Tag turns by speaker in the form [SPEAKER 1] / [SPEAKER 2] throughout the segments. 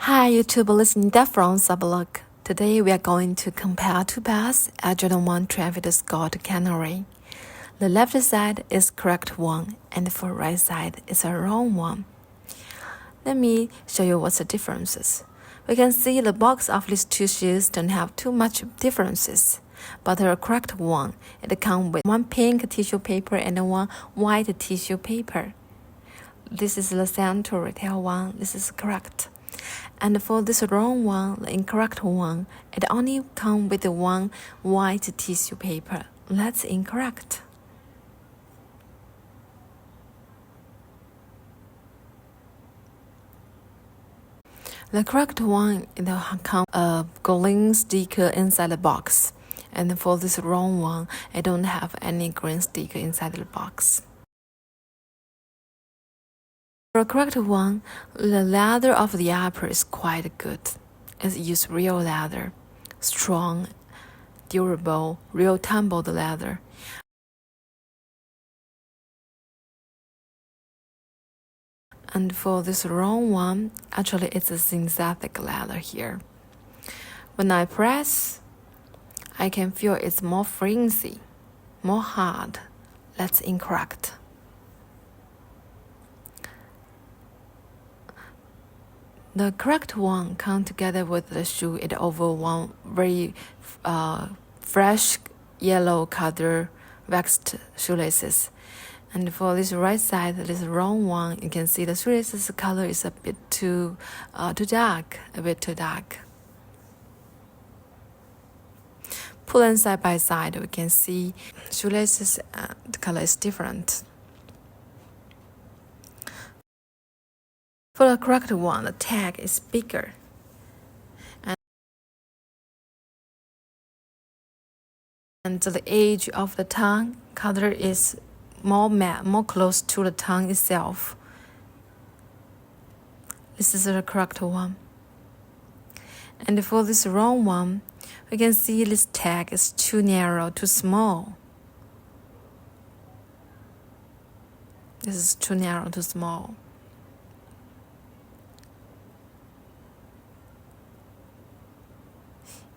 [SPEAKER 1] Hi YouTube, listening that from Sublog. Today we are going to compare two paths at Jordan 1 traffic score to Canary. The left side is correct one, and for right side is a wrong one. Let me show you what's the differences. We can see the box of these two shoes don't have too much differences, but the correct one, it comes with one pink tissue paper and one white tissue paper. This is the center retail one, this is correct. And for this wrong one, the incorrect one, it only comes with one white tissue paper. That's incorrect. The correct one, it comes a green sticker inside the box. And for this wrong one, I don't have any green sticker inside the box. For the correct one, the leather of the upper is quite good. It uses real leather, strong, durable, real tumbled leather. And for this wrong one, actually it's a synthetic leather here. When I press, I can feel it's more flimsy, more hard. That's incorrect. The correct one comes together with the shoe. It over one very fresh yellow color waxed shoelaces. And for this right side, this wrong one, you can see the shoelaces color is a bit too dark, a bit too dark. Pull them side by side, we can see shoelaces the color is different. For the correct one, the tag is bigger. And the edge of the tongue color is more matte, more close to the tongue itself. This is the correct one. And for this wrong one, we can see this tag is too narrow, too small. This is too narrow, too small.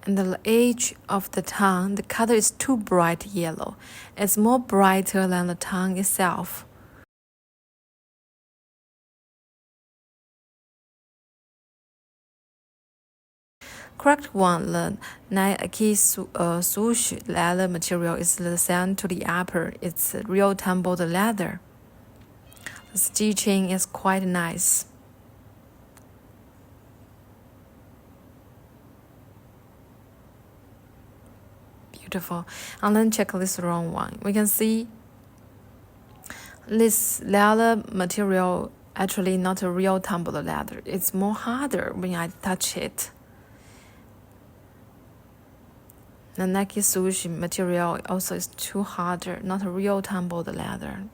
[SPEAKER 1] And the edge of the tongue, the color is too bright yellow. It's more brighter than the tongue itself. Correct one, the Nike swoosh leather material is the same to the upper. It's real tumbled leather. The stitching is quite nice. Beautiful. And then check this wrong one. We can see this leather material actually not a real tumbled leather. It's more harder when I touch it. The Nike swoosh material also is too harder, not a real tumbled leather.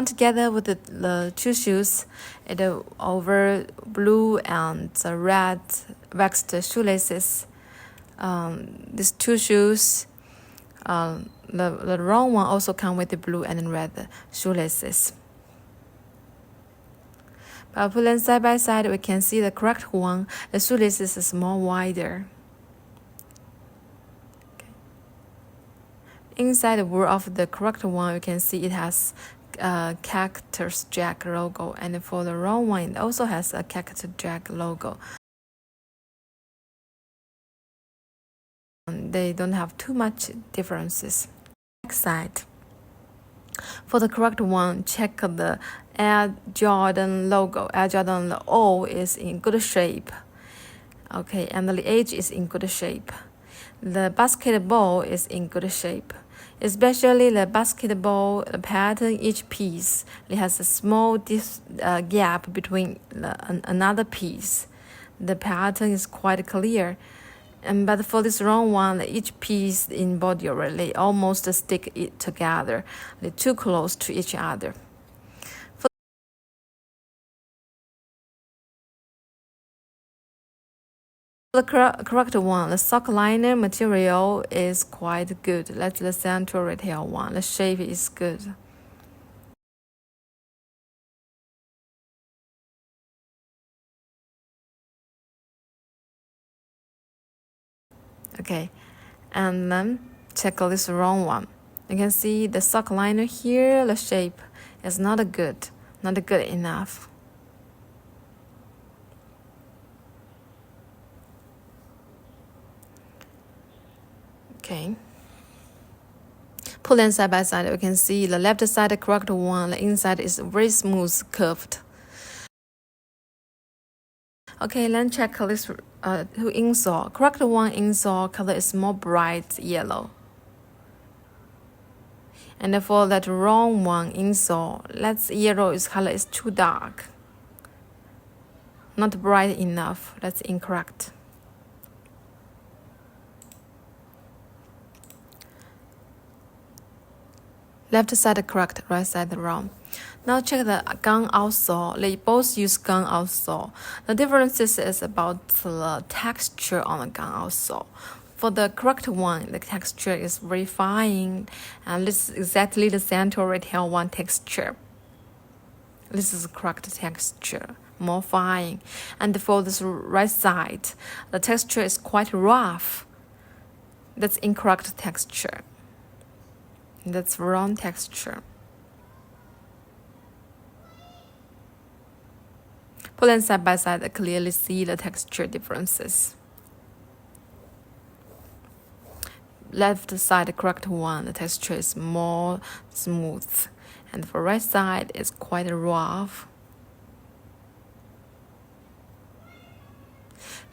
[SPEAKER 1] Together with the two shoes, it over blue and red waxed shoelaces. These two shoes, the wrong one also come with the blue and red shoelaces. By putting side by side, we can see the correct one. The shoelaces is more wider. Okay. Inside the word of the correct one, you can see it has Cactus Jack logo, and for the wrong one, it also has a Cactus Jack logo. They don't have too much differences. Next side. For the correct one, check the Air Jordan logo. Air Jordan, the O is in good shape. Okay, and the edge is in good shape. The basketball is in good shape. Especially the basketball pattern, each piece it has a small gap between another piece. The pattern is quite clear. But for this wrong one, each piece in body they almost stick it together. They're too close to each other. The correct one, the sock liner material is quite good. That's the central retail one. The shape is good. Okay, and then check this wrong one. You can see the sock liner here, the shape is not good enough. Okay. Put them side by side, you can see the left side the correct one, the inside is very smooth, curved. Okay, then check this two insole. Correct one insole color is more bright yellow. And for that wrong one insole, that yellow is color is too dark. Not bright enough. That's incorrect. Left side correct, right side wrong. Now check the gun outsole. They both use gun outsole. The difference is about the texture on the gun outsole. For the correct one, the texture is very fine, and this is exactly the central retail one texture. This is the correct texture, more fine. And for this right side, the texture is quite rough. That's incorrect texture. That's wrong texture. Put them side by side, clearly see the texture differences. Left side, the correct one, the texture is more smooth. And for right side, it's quite rough.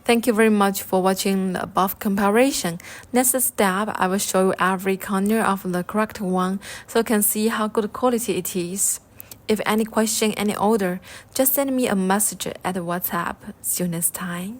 [SPEAKER 1] Thank you very much for watching the above comparison. Next step, I will show you every corner of the correct one so you can see how good quality it is. If any question, any order, just send me a message at WhatsApp. See you next time.